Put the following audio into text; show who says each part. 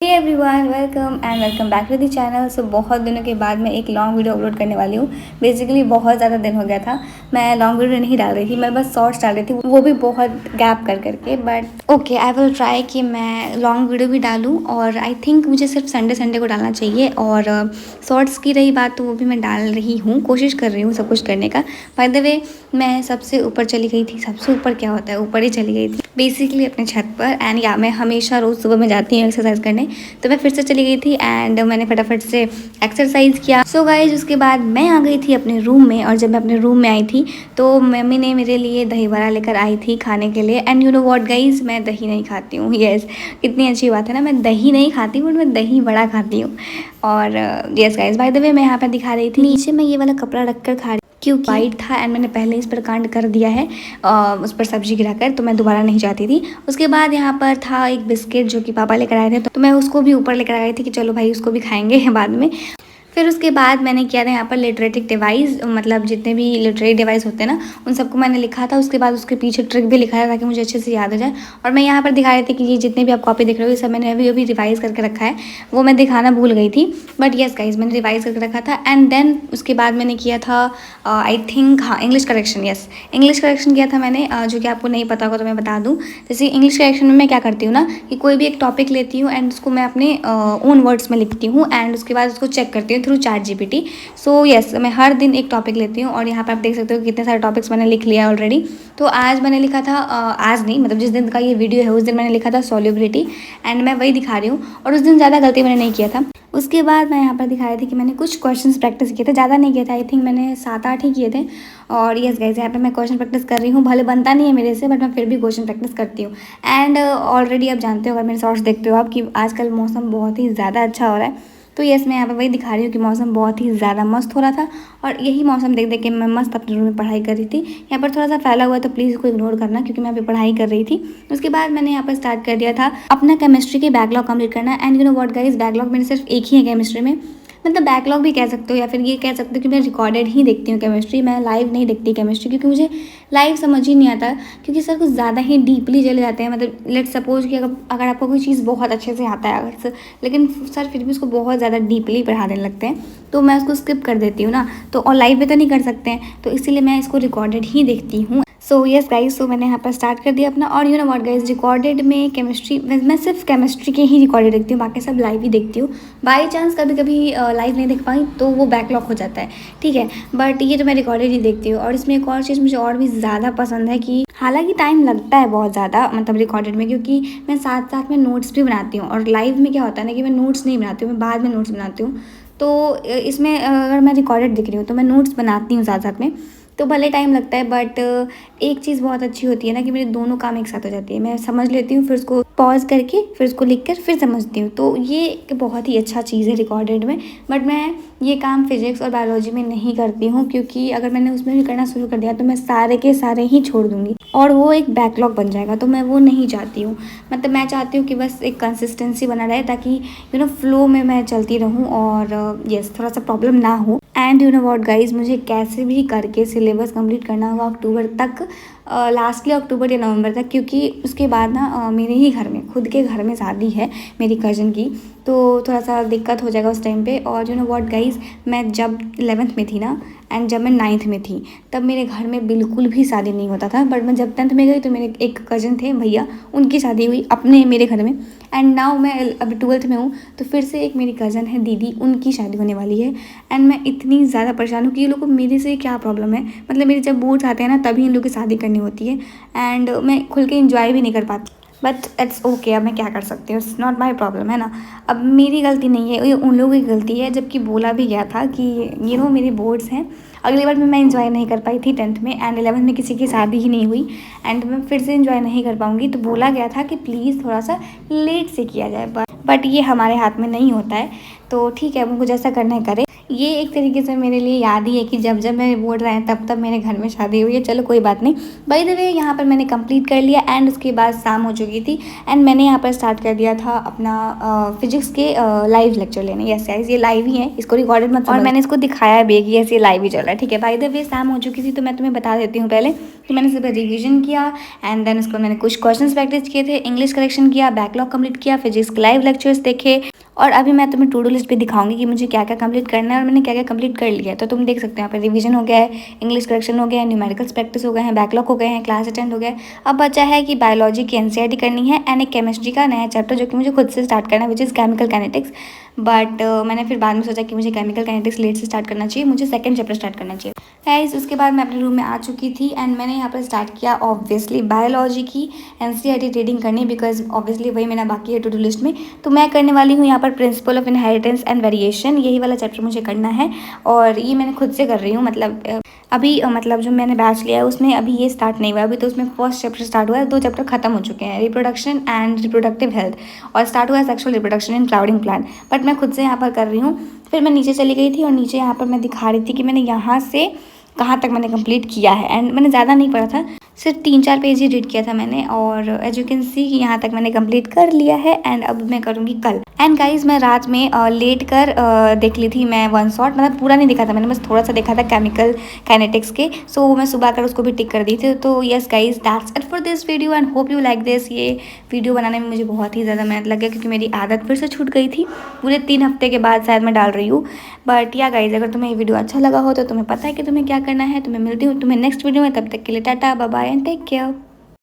Speaker 1: Hey everyone, welcome back to the channel. So बहुत दिनों के बाद मैं एक लॉन्ग वीडियो अपलोड करने वाली हूँ। बेसिकली बहुत ज़्यादा दिन हो गया था, मैं लॉन्ग वीडियो नहीं डाल रही थी, मैं बस शॉर्ट्स डाल रही थी, वो भी बहुत गैप कर करके। But okay, I will try कि मैं लॉन्ग वीडियो भी डालूँ। और आई थिंक मुझे सिर्फ संडे को डालना चाहिए। और शॉर्ट्स की रही बात तो वो भी मैं डाल रही हूँ, कोशिश कर रही हूँ सब कुछ करने का। बाय द वे, मैं सबसे ऊपर चली गई थी। सबसे ऊपर क्या होता है, ऊपर ही चली गई थी बेसिकली अपने छत पर। एंड या मैं हमेशा रोज़ सुबह में जाती हूँ एक्सरसाइज करने, तो मैं फिर से चली गई थी एंड मैंने फटाफट से एक्सरसाइज किया। सो गाइज, उसके बाद मैं आ गई थी अपने रूम में। और जब मैं अपने रूम में आई थी तो मम्मी ने मेरे लिए दही बड़ा लेकर आई थी खाने के लिए। And you know what guys, मैं दही नहीं खाती हूँ। यस, इतनी अच्छी बात है ना, मैं दही नहीं खाती बट मैं दही बड़ा खाती हूँ। और yes guys, by the way, मैं यहाँ पर दिखा रही थी नीचे मैं ये वाला कपड़ा रख कर खा रही क्योंकि वाइट था एंड मैंने पहले इस पर कांड कर दिया है उस पर सब्जी गिराकर, तो मैं दोबारा नहीं चाहती थी। उसके बाद यहाँ पर था एक बिस्किट जो कि पापा लेकर आए थे, तो मैं उसको भी ऊपर लेकर आई थी कि चलो भाई उसको भी खाएंगे बाद में। फिर उसके बाद मैंने किया था यहाँ पर लिटरेटिक डिवाइस, मतलब जितने भी लिटरेरी डिवाइस होते हैं ना उन सबको मैंने लिखा था। उसके बाद उसके पीछे ट्रिक भी लिखा था ताकि मुझे अच्छे से याद हो जाए। और मैं यहाँ पर दिखा रही थी कि ये जितने भी आप कॉपी देख रहे हो ये सब मैंने अभी रिवाइज़ करके रखा है, वो मैं दिखाना भूल गई थी। बट येस गाइज, मैंने रिवाइज़ करके रखा था। एंड देन उसके बाद मैंने किया था आई थिंक, हाँ, English correction. Yes, English correction किया था मैंने, जो कि आपको नहीं पता होगा तो मैं बता दूँ। जैसे इंग्लिश करेक्शन में मैं क्या करती हूँ ना कि कोई भी एक टॉपिक लेती हूँ एंड उसको मैं अपने ओन वर्ड्स में लिखती हूँ एंड उसके बाद उसको चेक करती हूँ थ्रू ChatGPT। सो यस, मैं हर दिन एक टॉपिक लेती हूँ और यहाँ पर आप देख सकते हो कितने सारे टॉपिक्स मैंने लिख लिया ऑलरेडी। तो आज मैंने लिखा था, आज नहीं मतलब जिस दिन का ये वीडियो है उस दिन मैंने लिखा था सॉल्युबिलिटी, एंड मैं वही दिखा रही हूँ। और उस दिन ज़्यादा गलती मैंने नहीं किया था। उसके बाद मैं यहाँ पर दिखा रही थी कि मैंने कुछ क्वेश्चंस प्रैक्टिस किए थे, ज़्यादा नहीं किए थे, आई थिंक मैंने 7-8 ही किए थे। और यस गाइस, यहाँ पे मैं क्वेश्चन प्रैक्टिस कर रही हूँ, भले बनता नहीं है मेरे से बट मैं फिर भी क्वेश्चन प्रैक्टिस करती हूँ। एंड ऑलरेडी आप जानते हो, अगर मेरे शॉर्ट्स देखते हो आप, कि आजकल मौसम बहुत ही ज़्यादा अच्छा हो रहा है। तो यस, मैं यहाँ पे वही दिखा रही हूँ कि मौसम बहुत ही ज़्यादा मस्त हो रहा था और यही मौसम देख देख के मैं मस्त अपने रूम में पढ़ाई कर रही थी। यहाँ पर थोड़ा सा फैला हुआ है तो प्लीज़ इसको इग्नोर करना क्योंकि मैं अभी पढ़ाई कर रही थी। उसके बाद मैंने यहाँ पर स्टार्ट कर दिया था अपना केमिस्ट्री के बैकलॉग कंप्लीट करना। And you know what guys, backlog मेरे सिर्फ एक ही है केमिस्ट्री में, मतलब बैकलॉग भी कह सकते हो या फिर ये कह सकते हो कि मैं रिकॉर्डेड ही देखती हूँ केमिस्ट्री। मैं लाइव नहीं देखती केमिस्ट्री क्योंकि मुझे लाइव समझ ही नहीं आता, क्योंकि सर कुछ ज़्यादा ही डीपली चले जाते हैं। मतलब लेट सपोज कि अगर आपको कोई चीज़ बहुत अच्छे से आता है लेकिन सर फिर भी उसको बहुत ज़्यादा डीपली पढ़ाने लगते हैं तो मैं उसको स्किप कर देती हूँ ना। तो और लाइव में तो नहीं कर सकते हैं, तो इसीलिए मैं इसको रिकॉर्डेड ही देखती हूँ। सो यस गाइज, सो मैंने यहाँ पर स्टार्ट कर दिया अपना। और you know what guys, recorded में केमिस्ट्री मैं सिर्फ केमिस्ट्री के ही रिकॉर्डेड देखती हूँ, बाकी सब लाइव ही देखती हूँ। बाई चांस कभी कभी लाइव नहीं देख पाई तो वो बैकलॉग हो जाता है, ठीक है। बट ये तो मैं रिकॉर्डेड ही देखती हूँ। और इसमें एक और चीज़ मुझे और भी ज़्यादा पसंद है कि हालांकि टाइम लगता है बहुत ज़्यादा, मतलब रिकॉर्डेड में, क्योंकि मैं साथ साथ में नोट्स भी बनाती हूँ। और लाइव में क्या होता है ना कि मैं नोट्स नहीं बनाती हूँ, मैं बाद में नोट्स बनाती हूँ। तो इसमें अगर मैं रिकॉर्डेड दिख रही हूँ तो मैं नोट्स बनाती हूँ साथ साथ में, तो भले टाइम लगता है। बट एक चीज़ बहुत अच्छी होती है ना कि मेरे दोनों काम एक साथ हो जाती है। मैं समझ लेती हूँ, फिर उसको पॉज करके फिर उसको लिख कर फिर समझती हूँ, तो ये एक बहुत ही अच्छा चीज़ है रिकॉर्डेड में। बट मैं ये काम फिजिक्स और बायोलॉजी में नहीं करती हूँ क्योंकि अगर मैंने उसमें भी करना शुरू कर दिया तो मैं सारे के सारे ही छोड़ दूँगी और वो एक बैकलॉग बन जाएगा, तो मैं वो नहीं चाहती हूँ। मतलब मैं चाहती हूँ कि बस एक कंसिस्टेंसी बना रहे ताकि यू नो फ्लो में मैं चलती रहूँ और यस, थोड़ा सा प्रॉब्लम ना हो। And you know what guys, मुझे कैसे भी करके सिलेबस कंप्लीट करना होगा अक्टूबर तक, लास्टली अक्टूबर या नवंबर तक, क्योंकि उसके बाद ना मेरे ही घर में, खुद के घर में शादी है मेरी कज़न की, तो थोड़ा सा दिक्कत हो जाएगा उस टाइम पे। और यू नो व्हाट गाइज, मैं जब 11th में थी ना एंड जब मैं 9th में थी तब मेरे घर में बिल्कुल भी शादी नहीं होता था। बट मैं जब 10th में गई तो मेरे एक कज़न थे भैया, उनकी शादी हुई अपने मेरे घर में। एंड नाउ मैं अभी 12th में हूँ तो फिर से एक मेरी कज़न है दीदी, उनकी शादी होने वाली है। एंड मैं इतनी ज़्यादा परेशान हूँ कि ये लोग को मेरे से क्या प्रॉब्लम है, मतलब मेरे जब बोर्ड्स आते हैं ना तभी इन लोग की शादी करनी होती है एंड मैं खुल के इंजॉय भी नहीं कर पाती। बट इट्स ओके, अब मैं क्या कर सकती हूँ, इट्स नॉट माई प्रॉब्लम, है ना। अब मेरी गलती नहीं है, ये उन लोगों की गलती है, जबकि बोला भी गया था कि यू नो मेरे बोर्ड्स हैं। अगली बार में मैं इंजॉय नहीं कर पाई थी 10th में एंड 11th में किसी की शादी ही नहीं हुई एंड मैं फिर से इंजॉय नहीं कर पाऊँगी, तो बोला गया था कि प्लीज़ थोड़ा सा लेट से किया जाए। बट ये हमारे हाथ में नहीं होता है, तो ठीक है, उनको जैसा करना है करे। ये एक तरीके से मेरे लिए याद ही है कि जब जब मैं बोल रहे हैं तब तब मेरे घर में शादी हुई है। चलो कोई बात नहीं। बाय द वे यहाँ पर मैंने कंप्लीट कर लिया एंड उसके बाद शाम हो चुकी थी एंड मैंने यहाँ पर स्टार्ट कर दिया था अपना फिजिक्स के लाइव लेक्चर लेने। यस गाइस, ये लाइव ही है, इसको रिकॉर्डेड मत, और मैंने इसको दिखाया भी कि यस ये लाइव ही चल रहा है। ठीक है, बाय द वे शाम हो चुकी थी तो मैं तुम्हें बता देती हूँ पहले कि मैंने सुबह रिविजन किया एंड देन उसको मैंने कुछ क्वेश्चंस प्रैक्टिस किए थे, इंग्लिश करेक्शन किया, बैकलॉग कंप्लीट किया, फिजिक्स के लाइव लेक्चर्स देखे और अभी मैं तुम्हें टू डू लिस्ट पे दिखाऊंगी कि मुझे क्या क्या कंप्लीट करना है और मैंने क्या क्या कंप्लीट कर लिया है। तो तुम देख सकते हो यहाँ पर रिवीजन हो गया है, इंग्लिश करेक्शन हो गया है, न्यूमेरिकल्स प्रैक्टिस हो गए हैं, बैकलॉग हो गए हैं, क्लास अटेंड हो गया है। अब बचा है कि बायोलॉजी की एनसीईआरटी करनी है एंड एक केमिस्ट्री का नया चैप्टर जो कि मुझे खुद से स्टार्ट करना है, which is chemical kinetics. But मैंने फिर बाद में सोचा कि मुझे केमिकल काइनेटिक्स लेट से स्टार्ट करना चाहिए, मुझे सेकंड चैप्टर स्टार्ट करना चाहिए। गाइस उसके बाद मैं अपने रूम में आ चुकी थी एंड मैंने यहाँ पर स्टार्ट किया ऑब्वियसली बायोलॉजी की एनसीईआरटी रीडिंग करनी, बिकॉज ऑब्वियसली वही मेरा बाकी है टू डू लिस्ट में। तो मैं करने वाली हूँ यहाँ पर principle of inheritance and variation, यही वाला चैप्टर मुझे करना है और ये मैंने खुद से कर रही हूँ। मतलब अभी मतलब जो मैंने बैच लिया है उसमें अभी ये स्टार्ट नहीं हुआ, अभी तो उसमें फर्स्ट चैप्टर स्टार्ट हुआ है, 2 चैप्टर खत्म हो चुके हैं, रिप्रोडक्शन एंड रिप्रोडक्टिव हेल्थ, और स्टार्ट हुआ है sexual reproduction in flowering plant. But मैं खुद से यहाँ पर कर रही हूँ। फिर मैं नीचे चली गई थी और नीचे यहाँ पर मैं दिखा रही थी कि मैंने यहाँ से कहाँ तक मैंने कंप्लीट किया है एंड मैंने ज़्यादा नहीं पढ़ा था, सिर्फ 3-4 पेज ही रीड किया था मैंने और एज यू कैन सी कि यहाँ तक मैंने कंप्लीट कर लिया है एंड अब मैं करूँगी कल। एंड गाइज मैं रात में लेट कर देख ली थी मैं वन शॉट, मतलब पूरा नहीं देखा था मैंने, बस थोड़ा सा देखा था केमिकल काइनेटिक्स के। सो मैं सुबह कर उसको भी टिक कर दी थी। तो yes guys that's it for this video and hope you like this. ये वीडियो बनाने में मुझे बहुत ही ज़्यादा मेहनत लग गया क्योंकि मेरी आदत फिर से छूट गई थी, पूरे 3 हफ्ते के बाद शायद मैं डाल रही हूँ। बट या गाइज अगर तुम्हें ये वीडियो अच्छा लगा हो तो तुम्हें पता है कि तुम्हें क्या करना है। तो मैं मिलती हूँ तुम्हें नेक्स्ट वीडियो में, तब तक के लिए tata bye bye and take care.